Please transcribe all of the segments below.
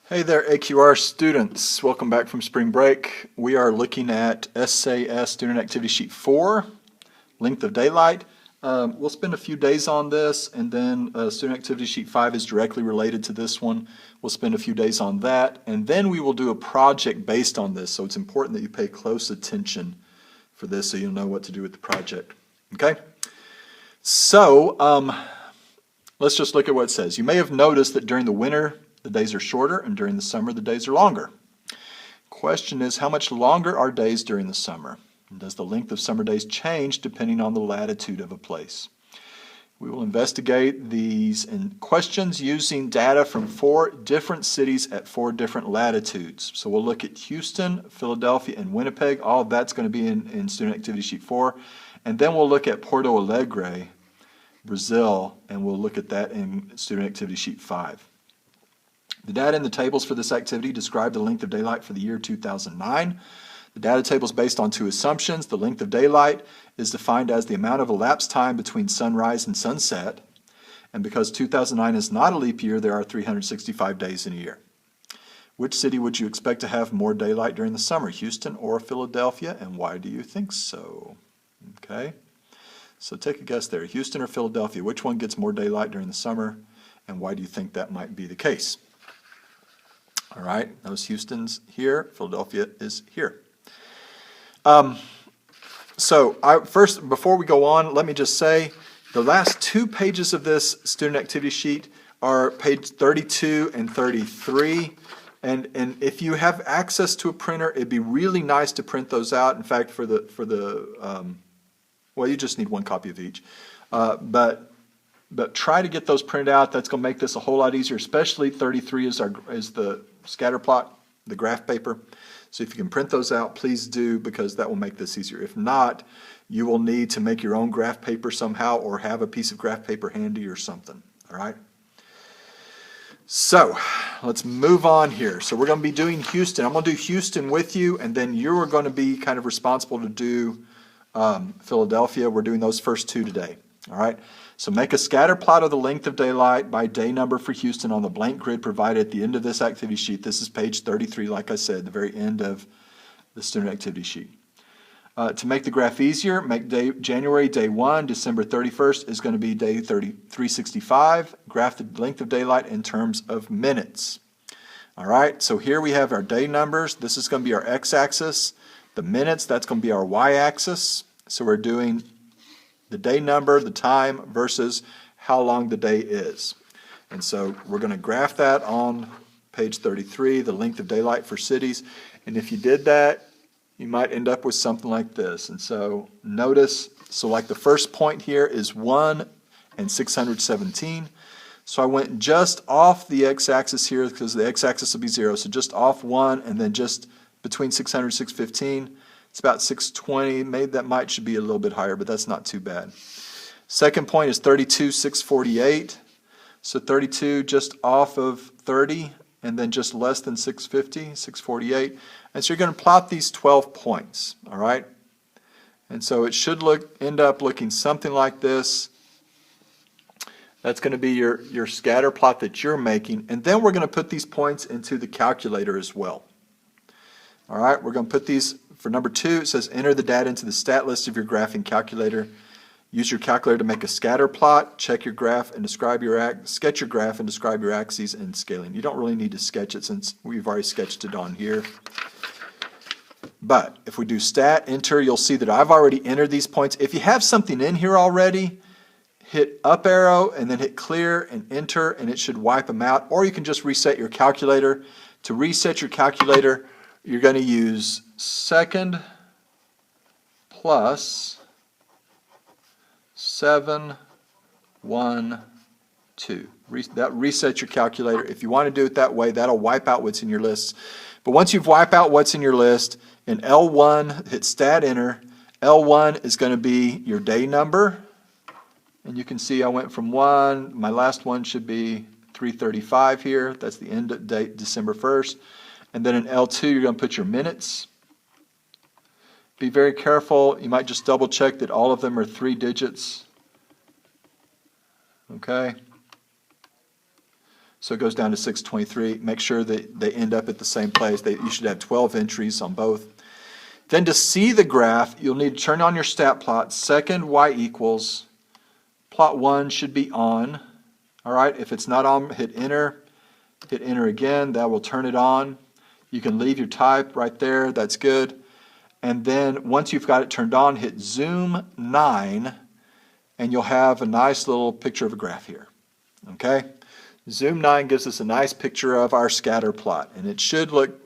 Hey there, AQR students. Welcome back from spring break. We are looking at SAS Student Activity Sheet 4, Length of Daylight. We'll spend a few days on this, and then Student Activity Sheet 5 is directly related to this one. We'll spend a few days on that, and then we will do a project based on this, so it's important that you pay close attention for this so you'll know what to do with the project. Okay? So, let's just look at what it says. You may have noticed that during the winter, the days are shorter, and during the summer, the days are longer. Question is, how much longer are days during the summer? And does the length of summer days change depending on the latitude of a place? We will investigate these questions using data from 4 different cities at 4 different latitudes. So we'll look at Houston, Philadelphia, and Winnipeg. All of that's going to be in Student Activity Sheet 4. And then we'll look at Porto Alegre, Brazil, and we'll look at that in Student Activity Sheet 5. The data in the tables for this activity describe the length of daylight for the year 2009. The data table is based on 2 assumptions. The length of daylight is defined as the amount of elapsed time between sunrise and sunset. And because 2009 is not a leap year, there are 365 days in a year. Which city would you expect to have more daylight during the summer, Houston or Philadelphia, and why do you think so? Okay, so take a guess there. Houston or Philadelphia, which one gets more daylight during the summer, and why do you think that might be the case? All right, notice Houston's here, Philadelphia is here. First, before we go on, let me just say the last 2 pages of this student activity sheet are page 32 and 33. And if you have access to a printer, it'd be really nice to print those out. In fact, well, you just need 1 copy of each. But try to get those printed out. That's going to make this a whole lot easier, especially 33 is the scatter plot, the graph paper. So if you can print those out, please do, because that will make this easier. If not, you will need to make your own graph paper somehow or have a piece of graph paper handy or something. All right? So let's move on here. So we're going to be doing Houston. I'm going to do Houston with you, and then you are going to be kind of responsible to do Philadelphia. We're doing those first 2 today. All right? So make a scatter plot of the length of daylight by day number for Houston on the blank grid provided at the end of this activity sheet. This is page 33, like I said, the very end of the student activity sheet. To make the graph easier, make January day 1, December 31st is going to be day 365. Graph the length of daylight in terms of minutes. All right, so here we have our day numbers. This is going to be our x-axis. The minutes, that's going to be our y-axis. So we're doing the day number, the time, versus how long the day is. And so we're going to graph that on page 33, the length of daylight for cities. And if you did that, you might end up with something like this. And so notice, so like the first point here is 1 and 617. So I went just off the x-axis here because the x-axis will be 0. So just off 1 and then just between 600 and 615. It's about 620. Maybe that should be a little bit higher, but that's not too bad. Second point is 32, 648. So 32 just off of 30, and then just less than 650, 648. And so you're going to plot these 12 points, all right? And so it should end up looking something like this. That's going to be your scatter plot that you're making. And then we're going to put these points into the calculator as well. All right, we're going to put these. For number 2, it says enter the data into the stat list of your graphing calculator. Use your calculator to make a scatter plot. Check your graph and describe sketch your graph and describe your axes and scaling. You don't really need to sketch it since we've already sketched it on here. But if we do stat enter, you'll see that I've already entered these points. If you have something in here already, hit up arrow and then hit clear and enter, and it should wipe them out. Or you can just reset your calculator. To reset your calculator, you're going to use second plus 712. That resets your calculator. If you want to do it that way, that'll wipe out what's in your list. But once you've wiped out what's in your list, in L1, hit stat enter. L1 is going to be your day number. And you can see I went from 1. My last one should be 335 here. That's the end date, December 1st. And then in L2, you're going to put your minutes. Be very careful. You might just double check that all of them are 3 digits. Okay. So it goes down to 623. Make sure that they end up at the same place. You should have 12 entries on both. Then to see the graph, you'll need to turn on your stat plot. Second y equals, plot 1 should be on. All right, if it's not on, hit enter again. That will turn it on. You can leave your type right there. That's good. And then once you've got it turned on, hit zoom 9, and you'll have a nice little picture of a graph here. Okay? Zoom 9 gives us a nice picture of our scatter plot, and it should look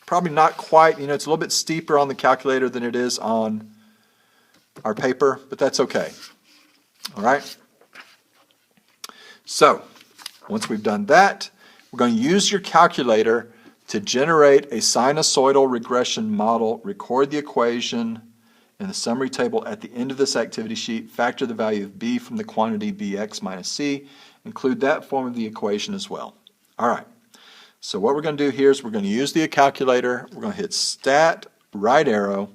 probably not quite, it's a little bit steeper on the calculator than it is on our paper, but that's okay. All right? So, once we've done that, we're going to use your calculator to generate a sinusoidal regression model, record the equation in the summary table at the end of this activity sheet, factor the value of b from the quantity bx minus c, include that form of the equation as well. All right, so what we're going to do here is we're going to use the calculator. We're going to hit stat, right arrow,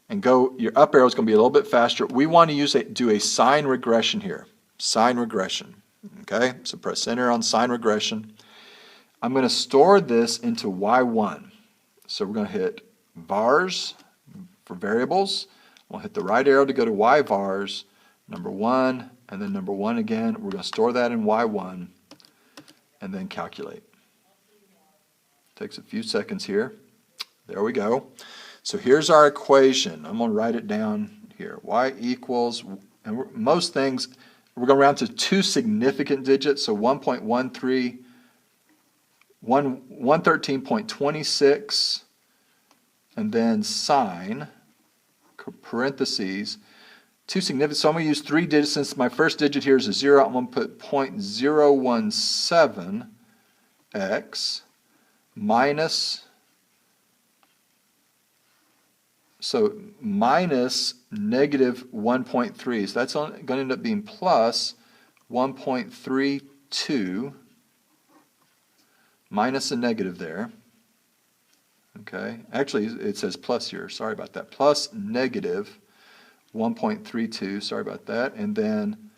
and go, your up arrow is going to be a little bit faster. We want to do a sine regression here, sine regression. Okay, so press enter on sine regression. I'm going to store this into y1. So we're going to hit vars for variables. We'll hit the right arrow to go to y vars, number 1, and then number 1 again. We're going to store that in y1 and then calculate. Takes a few seconds here. There we go. So here's our equation. I'm going to write it down here. Y equals, and most things, we're going to round to 2 significant digits, so 113.26, and then sine, parentheses, 2 significant, so I'm going to use 3 digits. Since my first digit here is a 0, I'm going to put 0.017x minus, so minus negative 1.3. So that's going to end up being plus 1.32 minus a negative there. Okay, actually it says plus here, sorry about that. Plus negative 1.32, sorry about that. And then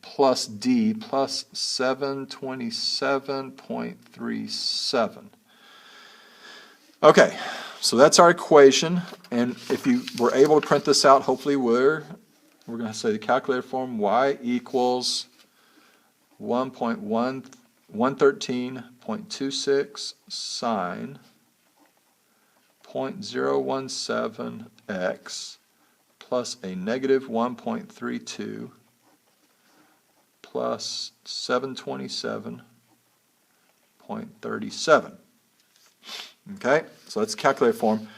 plus D, plus 727.37. Okay, so that's our equation, and if you were able to print this out, hopefully we're going to say the calculator form, y equals 113.26 sine 0.017x plus a negative 1.32 plus 727.37. Okay, so that's the calculator form.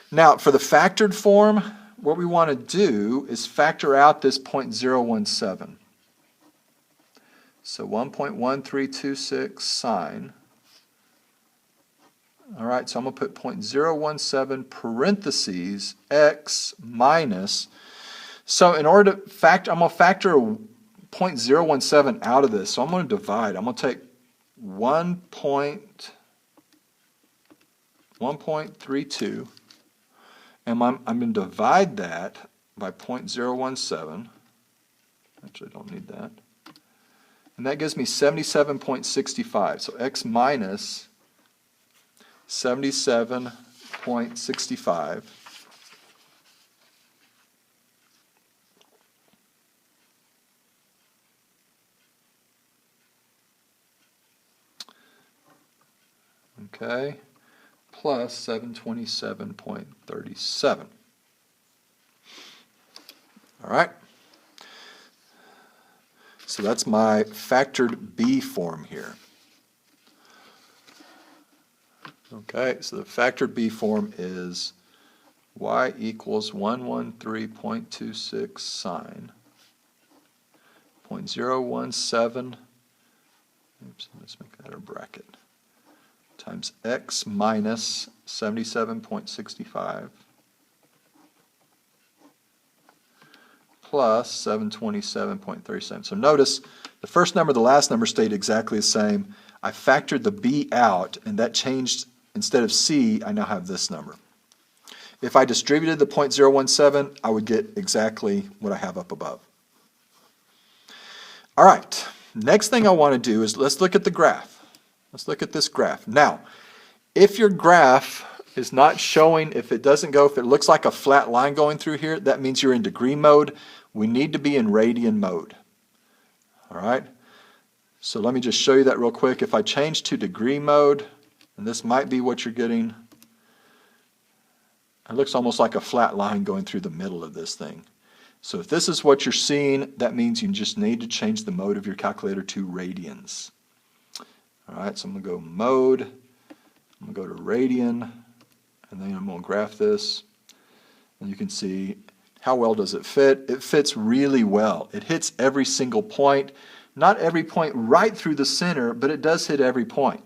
Now, for the factored form, what we want to do is factor out this 0.017. So 1.1326 sine. All right, so I'm going to put 0.017 parentheses x minus. So in order to factor, I'm going to factor 0.017 out of this. So I'm going to divide. I'm going to take 1.32, and I'm going to divide that by 0.017. Actually, I don't need that. And that gives me 77.65. So x minus 77.65 okay, plus 727.37. All right. So that's my factored B form here. Okay, so the factored B form is y equals 113.26 sine 0.017, oops, let's make that a bracket, times x minus 77.65 plus 727.37. So notice the first number, the last number stayed exactly the same. I factored the b out, and that changed. Instead of c, I now have this number. If I distributed the 0.017, I would get exactly what I have up above. All right, Next thing I want to do is let's look at the graph. Let's look at this graph. Now, if your graph is not showing, if it looks like a flat line going through here, that means you're in degree mode. We need to be in radian mode. All right? So let me just show you that real quick. If I change to degree mode, and this might be what you're getting, it looks almost like a flat line going through the middle of this thing. So if this is what you're seeing, that means you just need to change the mode of your calculator to radians. All right, so I'm going to go mode, I'm going to go to radian, and then I'm going to graph this. And you can see how well does it fit. It fits really well. It hits every single point. Not every point right through the center, but it does hit every point.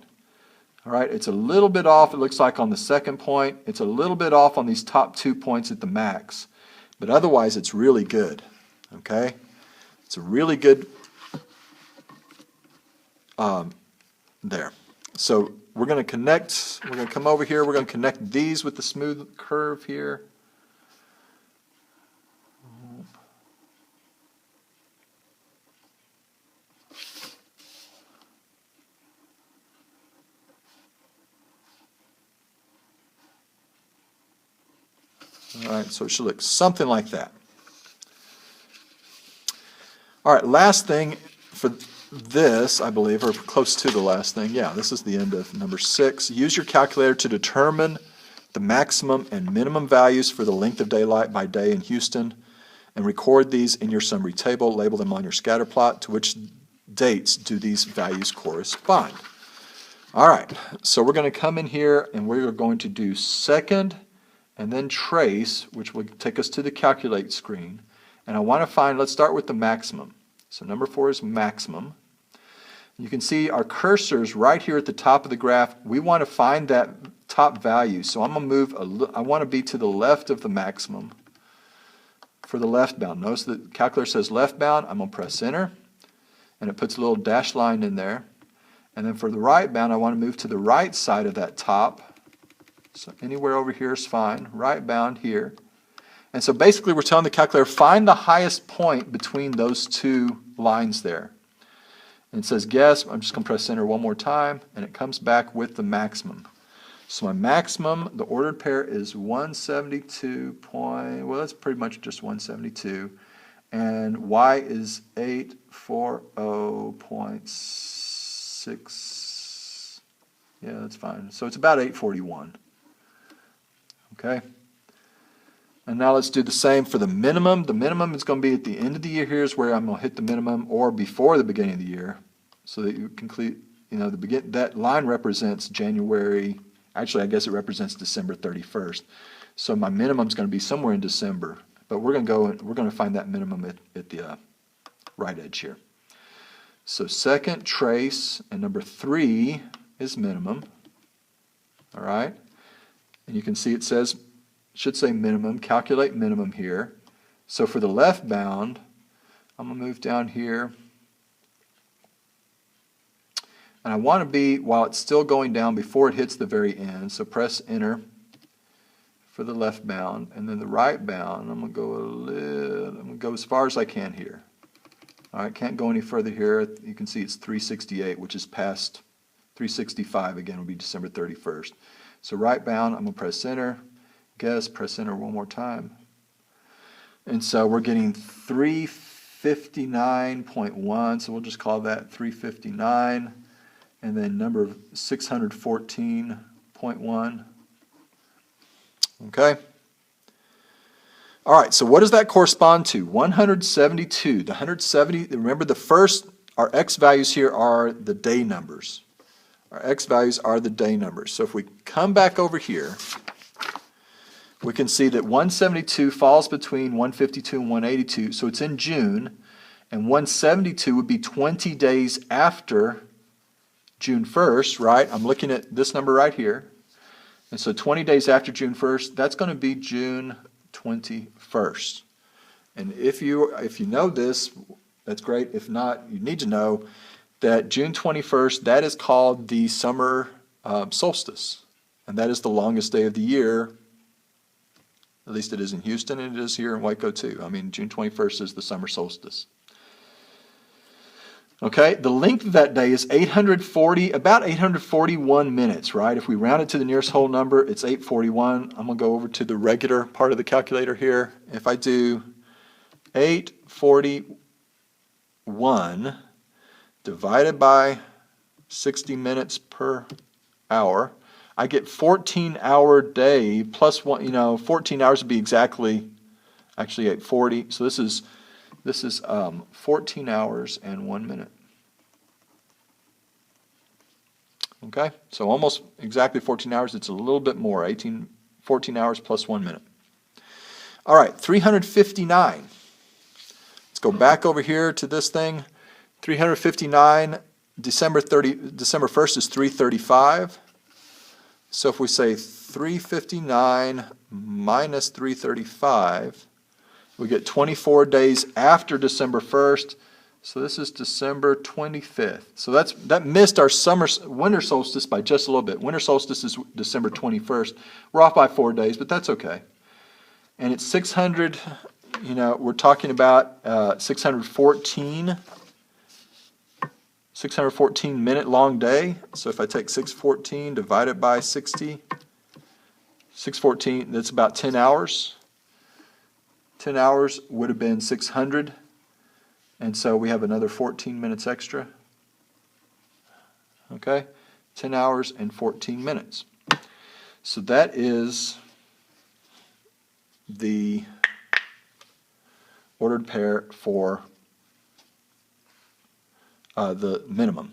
All right, it's a little bit off, it looks like on the second point. It's a little bit off on these top 2 points at the max. But otherwise, it's really good, okay? It's a really good, there. So we're going to connect, we're going to come over here, we're going to connect these with the smooth curve here. All right, so it should look something like that. All right, last thing for this, I believe, or close to the last thing. Yeah, this is the end of number 6. Use your calculator to determine the maximum and minimum values for the length of daylight by day in Houston, and record these in your summary table. Label them on your scatter plot. To which dates do these values correspond? All right, so we're going to come in here and we're going to do second and then trace, which will take us to the calculate screen. And I want to find, let's start with the maximum. So number 4 is maximum. You can see our cursors right here at the top of the graph. We want to find that top value. So I'm going to move, I want to be to the left of the maximum for the left bound. Notice the calculator says left bound. I'm going to press enter, and it puts a little dashed line in there. And then for the right bound, I want to move to the right side of that top. So anywhere over here is fine. Right bound here. And so basically we're telling the calculator, find the highest point between those 2 lines there. And it says guess. I'm just going to press enter one more time, and it comes back with the maximum. So my maximum, the ordered pair is 172 point, well, that's pretty much just 172. And y is 840.6. Yeah, that's fine. So it's about 841. Okay, and now let's do the same for the minimum. The minimum is going to be at the end of the year. Here's where I'm going to hit the minimum, or before the beginning of the year, so that you complete, that line represents January. Actually, I guess it represents December 31st. So my minimum is going to be somewhere in December, but we're going to find that minimum at the right edge here. So second, trace, and number 3 is minimum. All right. And you can see it says, should say minimum, calculate minimum here. So for the left bound, I'm going to move down here. And I want to be, while it's still going down, before it hits the very end. So press enter for the left bound. And then the right bound, I'm going to go as far as I can here. All right, can't go any further here. You can see it's 368, which is past 365 again, will be December 31st. So right bound, I'm going to press enter, guess, press enter one more time. And so we're getting 359.1, so we'll just call that 359. And then number 614.1. Okay. All right, so what does that correspond to? 172. The 170, remember our x values here are the day numbers. Our x values are the day numbers. So if we come back over here, we can see that 172 falls between 152 and 182, so it's in June, and 172 would be 20 days after June 1st, right? I'm looking at this number right here. And so 20 days after June 1st, that's going to be June 21st. And if you know this, that's great. If not, you need to know that June 21st, that is called the summer solstice. And that is the longest day of the year. At least it is in Houston, and it is here in Waco too. I mean, June 21st is the summer solstice. Okay, the length of that day is about 841 minutes, right? If we round it to the nearest whole number, it's 841. I'm going to go over to the regular part of the calculator here. If I do 841 divided by 60 minutes per hour, I get 14-hour day plus one, 14 hours would be actually 840. So this is 14 hours and 1 minute. Okay, so almost exactly 14 hours. It's a little bit more, 14 hours plus 1 minute. All right, 359. Let's go back over here to this thing. 359, December 1st is 335. So if we say 359 minus 335, we get 24 days after December 1st. So this is December 25th. So that missed our winter solstice by just a little bit. Winter solstice is December 21st. We're off by 4 days, but that's okay. And it's 600, we're talking about 614 minute long day. So if I take 614 divided by 60, 614, that's about 10 hours. 10 hours would have been 600. And so we have another 14 minutes extra. Okay, 10 hours and 14 minutes. So that is the ordered pair for the minimum.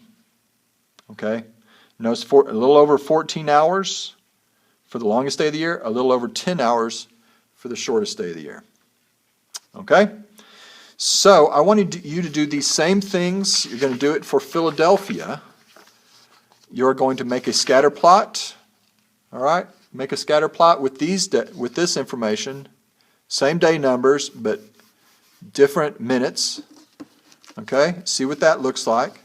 Okay, notice a little over 14 hours for the longest day of the year, a little over 10 hours for the shortest day of the year. Okay, so I wanted you to do these same things. You're going to do it for Philadelphia. You're going to make a scatter plot. All right, make a scatter plot with this information, same day numbers but different minutes. Okay, see what that looks like.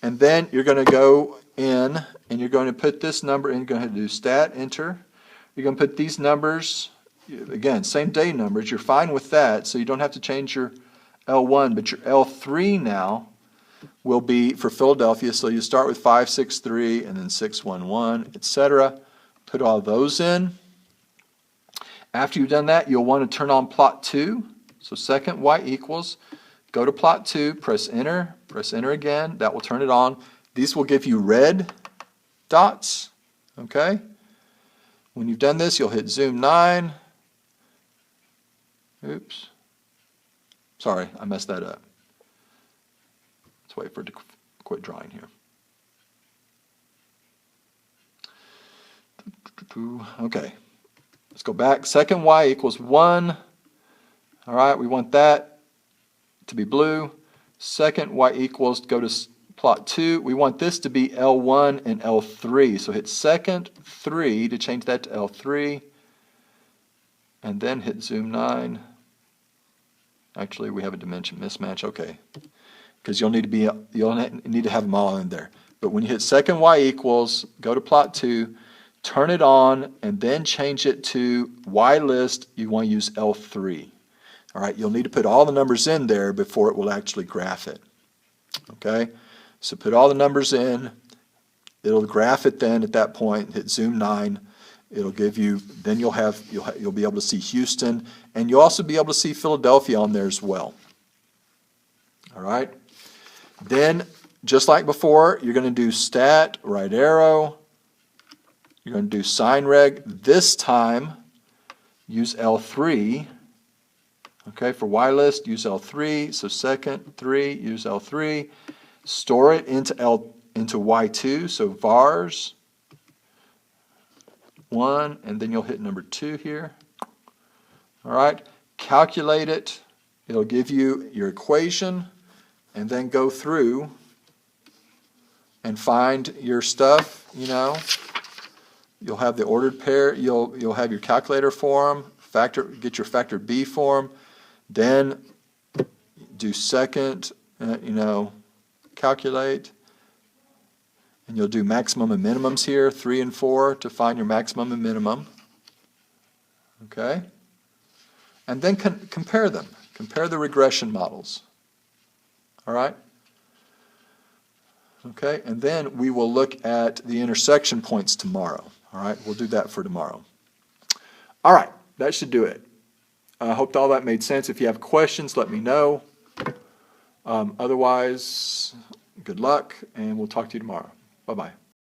And then you're going to go in and you're going to put this number in. You're going to do stat, enter. You're going to put these numbers, again, same day numbers. You're fine with that, so you don't have to change your L1, but your L3 now will be for Philadelphia. So you start with 563 and then 611, etc. Put all those in. After you've done that, you'll want to turn on plot 2. So second y equals, go to plot 2, press enter again. That will turn it on. These will give you red dots. Okay? When you've done this, you'll hit zoom 9. Oops. Sorry, I messed that up. Let's wait for it to quit drawing here. Okay. Let's go back. Second y equals 1. All right, we want that to be blue. Second y equals, go to plot 2. We want this to be L1 and L3. So hit second 3 to change that to L3. And then hit zoom 9. Actually, we have a dimension mismatch. Okay. Because you'll need to have them all in there. But when you hit second y equals, go to plot 2, turn it on, and then change it to y list. You want to use L3. All right, you'll need to put all the numbers in there before it will actually graph it. Okay, so put all the numbers in. It'll graph it then at that point. Hit zoom 9. It'll give you. Then you'll be able to see Houston, and you'll also be able to see Philadelphia on there as well. All right. Then, just like before, you're going to do stat, right arrow. You're going to do sign reg. This time, use L3. Okay, for Y list, use L3. So second 3, use L3. Store it into Y2. So vars 1, and then you'll hit number 2 here. All right, calculate it. It'll give you your equation, and then go through and find your stuff. You'll have the ordered pair. You'll have your calculator form. Get your factor B form. Then do second, calculate. And you'll do maximum and minimums here, 3 and 4, to find your maximum and minimum. Okay? And then compare them. Compare the regression models. All right? Okay, and then we will look at the intersection points tomorrow. All right, we'll do that for tomorrow. All right, that should do it. I hope all that made sense. If you have questions, let me know. Otherwise, good luck, and we'll talk to you tomorrow. Bye-bye.